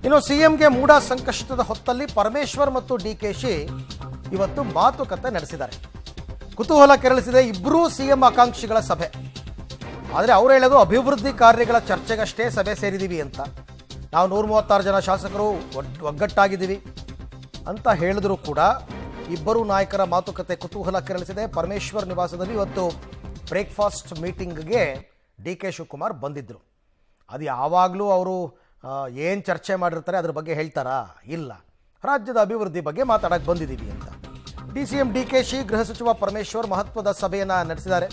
ಇನ್ನು ಸಿಎಂಗೆ ಮೂಡ ಸಂಕಷ್ಟದ ಹೊತ್ತಲ್ಲಿ ಪರಮೇಶ್ವರ್ ಮತ್ತು ಡಿಕೆಶಿ ಇವತ್ತು ಮಾತುಕತೆ ನಡೆಸಿದ್ದಾರೆ. ಕುತೂಹಲ ಕೆರಳಿಸಿದೆ ಇಬ್ಬರೂ ಸಿಎಂ ಆಕಾಂಕ್ಷಿಗಳ ಸಭೆ. ಆದರೆ ಅವರು ಹೇಳೋದು ಅಭಿವೃದ್ಧಿ ಕಾರ್ಯಗಳ ಚರ್ಚೆಗಷ್ಟೇ ಸಭೆ ಸೇರಿದ್ದೀವಿ ಅಂತ. ನಾವು 136 ಜನ ಶಾಸಕರು ಒಗ್ಗಟ್ಟಾಗಿದ್ದೀವಿ ಅಂತ ಹೇಳಿದ್ರು ಕೂಡ ಇಬ್ಬರು ನಾಯಕರ ಮಾತುಕತೆ ಕುತೂಹಲ ಕೆರಳಿಸಿದೆ. ಪರಮೇಶ್ವರ್ ನಿವಾಸದಲ್ಲಿ ಇವತ್ತು ಬ್ರೇಕ್ಫಾಸ್ಟ್ ಮೀಟಿಂಗ್ಗೆ ಡಿ ಕೆ ಶಿವಕುಮಾರ್ ಬಂದಿದ್ದರು. ಅದು ಯಾವಾಗಲೂ ಅವರು ಏನು ಚರ್ಚೆ ಮಾಡಿರ್ತಾರೆ ಅದ್ರ ಬಗ್ಗೆ ಹೇಳ್ತಾರಾ? ಇಲ್ಲ, ರಾಜ್ಯದ ಅಭಿವೃದ್ಧಿ ಬಗ್ಗೆ ಮಾತಾಡಕ್ಕೆ ಬಂದಿದ್ದೀವಿ ಅಂತ. DCM DKಶಿ ಗೃಹ ಸಚಿವ ಪರಮೇಶ್ವರ್ ಮಹತ್ವದ ಸಭೆಯನ್ನು ನಡೆಸಿದ್ದಾರೆ.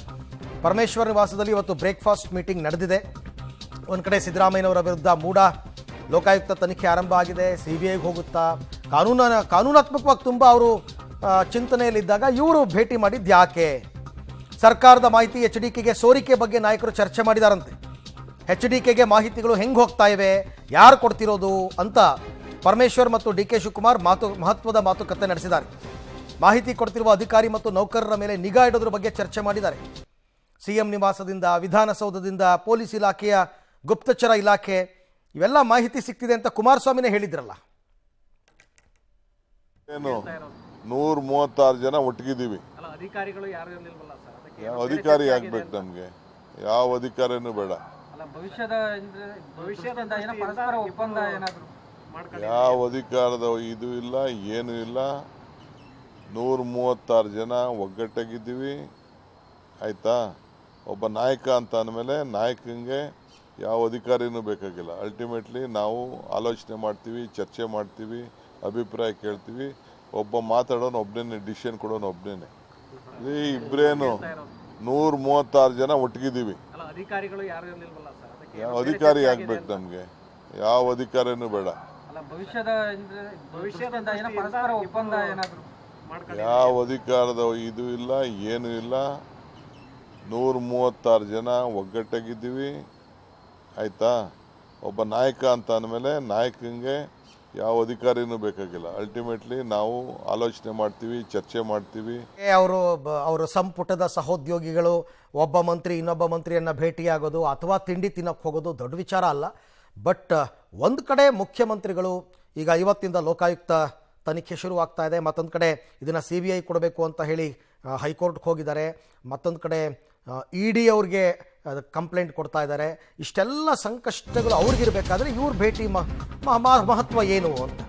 ಪರಮೇಶ್ವರ್ ನಿವಾಸದಲ್ಲಿ ಇವತ್ತು ಬ್ರೇಕ್ಫಾಸ್ಟ್ ಮೀಟಿಂಗ್ ನಡೆದಿದೆ. ಒಂದು ಕಡೆ ಸಿದ್ದರಾಮಯ್ಯನವರ ವಿರುದ್ಧ ಮೂಡ ಲೋಕಾಯುಕ್ತ ತನಿಖೆ ಆರಂಭ ಆಗಿದೆ. CBIಗೆ ಹೋಗುತ್ತಾ ಕಾನೂನಾತ್ಮಕವಾಗಿ ತುಂಬ ಅವರು ಚಿಂತನೆಯಲ್ಲಿದ್ದಾಗ ಇವರು ಭೇಟಿ ಮಾಡಿದ್ದು ಯಾಕೆ? ಸರ್ಕಾರದ ಮಾಹಿತಿ HDKಗೆ ಸೋರಿಕೆ ಬಗ್ಗೆ ನಾಯಕರು ಚರ್ಚೆ ಮಾಡಿದಾರಂತೆ. HDKಗೆ ಮಾಹಿತಿಗಳು ಹೆಂಗೆ ಹೋಗ್ತಾ ಇವೆ, ಯಾರು ಕೊಡ್ತಿರೋದು ಅಂತ ಪರಮೇಶ್ವರ್ ಮತ್ತು DK ಶಿವಕುಮಾರ್ ಮಹತ್ವದ ಮಾತುಕತೆ ನಡೆಸಿದ್ದಾರೆ. ಮಾಹಿತಿ ಕೊಡ್ತಿರುವ ಅಧಿಕಾರಿ ಮತ್ತು ನೌಕರರ ಮೇಲೆ ನಿಗಾ ಇಡೋದ್ರ ಬಗ್ಗೆ ಚರ್ಚೆ ಮಾಡಿದ್ದಾರೆ. CM ನಿವಾಸದಿಂದ, ವಿಧಾನಸೌಧದಿಂದ, ಪೊಲೀಸ್ ಇಲಾಖೆಯ ಗುಪ್ತಚರ ಇಲಾಖೆ ಇವೆಲ್ಲ ಮಾಹಿತಿ ಸಿಗ್ತಿದೆ ಅಂತ ಕುಮಾರಸ್ವಾಮಿನೇ ಹೇಳಿದ್ರಲ್ಲ. ಏನು 136 ಜನ ಒಟ್ಟಿಗಿದ್ದೀವಿ. ಯಾವ ಅಧಿಕಾರಿ ಆಗ್ಬೇಕು? ನಮ್ಗೆ ಯಾವ ಅಧಿಕಾರಿನೂ ಬೇಡ. ಯಾವ ಅಧಿಕಾರದ ಇದು ಇಲ್ಲ, ಏನು ಇಲ್ಲ. 136 ಜನ ಒಗ್ಗಟ್ಟಾಗಿದ್ದೀವಿ, ಆಯ್ತಾ? ಒಬ್ಬ ನಾಯಕ ಅಂತ ಅಂದಮೇಲೆ ನಾಯಕನಿಗೆ ಯಾವ ಅಧಿಕಾರಿನೂ ಬೇಕಾಗಿಲ್ಲ. ಅಲ್ಟಿಮೇಟ್ಲಿ ನಾವು ಆಲೋಚನೆ ಮಾಡ್ತೀವಿ, ಚರ್ಚೆ ಮಾಡ್ತೀವಿ, ಅಭಿಪ್ರಾಯ ಕೇಳ್ತೀವಿ. ಒಬ್ಬ ಮಾತಾಡೋನು ಒಬ್ಬನೇ, ಡಿಸಿಷನ್ ಕೊಡೋನು ಒಬ್ಬನೇ. ಇಬ್ಬರೇನು 136 ಜನ ಒಟ್ಟಿಗಿದ್ದೀವಿ. ಯಾವ ಅಧಿಕಾರಿ ಆಗ್ಬೇಕು? ನಮ್ಗೆ ಯಾವ ಅಧಿಕಾರಿನೂ ಬೇಡ. ಯಾವ ಅಧಿಕಾರದ ಇದು ಇಲ್ಲ, ಏನು ಇಲ್ಲ. 136 ಜನ ಒಗ್ಗಟ್ಟಾಗಿದ್ದೀವಿ, ಆಯ್ತಾ? ಒಬ್ಬ ನಾಯಕ ಅಂತ ಅಂದಮೇಲೆ ನಾಯಕನಿಗೆ ಯಾವ ಅಧಿಕಾರಿನೂ ಬೇಕಾಗಿಲ್ಲ. ಅಲ್ಟಿಮೇಟ್ಲಿ ನಾವು ಆಲೋಚನೆ ಮಾಡ್ತೀವಿ, ಚರ್ಚೆ ಮಾಡ್ತೀವಿ. ಅವರು ಸಂಪುಟದ ಸಹೋದ್ಯೋಗಿಗಳು ಒಬ್ಬ ಮಂತ್ರಿ ಇನ್ನೊಬ್ಬ ಮಂತ್ರಿಯನ್ನು ಭೇಟಿಯಾಗೋದು ಅಥವಾ ತಿಂಡಿ ತಿನ್ನಕ್ಕೆ ಹೋಗೋದು ದೊಡ್ಡ ವಿಚಾರ ಅಲ್ಲ. ಬಟ್ ಒಂದು ಕಡೆ ಮುಖ್ಯಮಂತ್ರಿಗಳು ಈಗ ಇವತ್ತಿಂದ ಲೋಕಾಯುಕ್ತ ತನಿಖೆ ಶುರುವಾಗ್ತಾ ಇದೆ. ಮತ್ತೊಂದು ಕಡೆ ಇದನ್ನು CBI ಕೊಡಬೇಕು ಅಂತ ಹೇಳಿ ಹೈಕೋರ್ಟ್ಗೆ ಹೋಗಿದ್ದಾರೆ. ಮತ್ತೊಂದು ಕಡೆ ED ಅವ್ರಿಗೆ ಕಂಪ್ಲೇಂಟ್ ಕೊಡ್ತಾ ಇದ್ದಾರೆ. ಇಷ್ಟೆಲ್ಲ ಸಂಕಷ್ಟಗಳು ಅವ್ರಿಗಿರಬೇಕಾದ್ರೆ ಇವ್ರ ಭೇಟಿ ಮಹತ್ವ ಏನು ಅಂತ